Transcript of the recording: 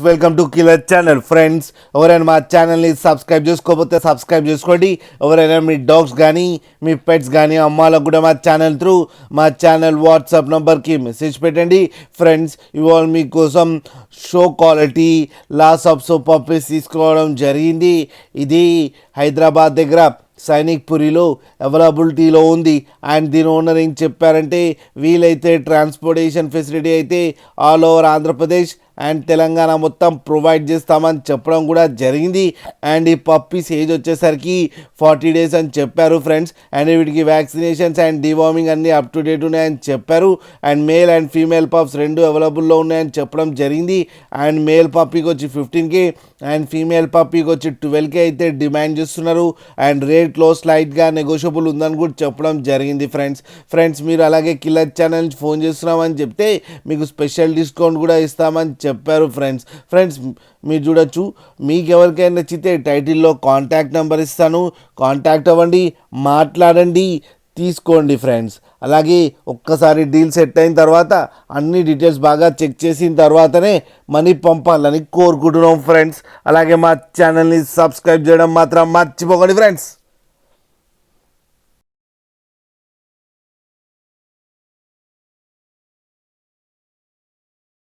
Welcome to killer channel friends. ఎవరైనా మా ఛానల్ని సబ్స్క్రైబ్ చేసుకోకపోతే సబ్స్క్రైబ్ చేసుకోండి. ఎవరైనా మీ డాగ్స్ కానీ మీ పెట్స్ కానీ అమ్మాలకు కూడా మా ఛానల్ వాట్సాప్ నెంబర్కి మెసేజ్ పెట్టండి ఫ్రెండ్స్. ఇవాళ మీకోసం show quality Lhasa apso puppies తీసుకోవడం జరిగింది. ఇది హైదరాబాద్ దగ్గర సైనిక్పురిలో అవైలబిలిటీలో ఉంది. అండ్ దీని ఓనర్ ఏం చెప్పారంటే వీలైతే ట్రాన్స్పోర్టేషన్ ఫెసిలిటీ అయితే all over Andhra Pradesh and Telangana మొత్తం ప్రొవైడ్ చేస్తామని చెప్పడం కూడా జరిగింది. అండ్ ఈ పప్పీస్ ఏజ్ వచ్చేసరికి 40 days అని చెప్పారు ఫ్రెండ్స్. అండ్ వీటికి వ్యాక్సినేషన్స్ అండ్ డివార్మింగ్ అన్నీ అప్ టు డేట్ ఉన్నాయని చెప్పారు. And male and female pups రెండు అవైలబుల్లో ఉన్నాయని చెప్పడం జరిగింది. అండ్ మేల్ పప్పీకి వచ్చి 15K అండ్ ఫీమేల్ పప్పీకి వచ్చి 12K అయితే డిమాండ్ చేస్తున్నారు. అండ్ రేట్లో స్లైట్గా నెగోషియబుల్ ఉందని కూడా చెప్పడం జరిగింది ఫ్రెండ్స్ మీరు అలాగే కిల్లర్ ఛానల్ నుంచి ఫోన్ చేస్తున్నామని చెప్తే మీకు స్పెషల్ డిస్కౌంట్ కూడా ఇస్తామని చెప్పారు ఫ్రెండ్స్. మీరు చూడొచ్చు. మీకు ఎవరికైనా నచ్చితే టైటిల్లో కాంటాక్ట్ నెంబర్ ఇస్తాను, కాంటాక్ట్ అవ్వండి, మాట్లాడండి, తీసుకోండి ఫ్రెండ్స్. అలాగే ఒక్కసారి డీల్ సెట్ అయిన తర్వాత అన్ని డీటెయిల్స్ బాగా చెక్ చేసిన తర్వాతనే మనీ పంపాలని కోరుకుంటున్నాం ఫ్రెండ్స్. అలాగే మా ఛానల్ని సబ్స్క్రైబ్ చేయడం మాత్రం మర్చిపోకండి ఫ్రెండ్స్.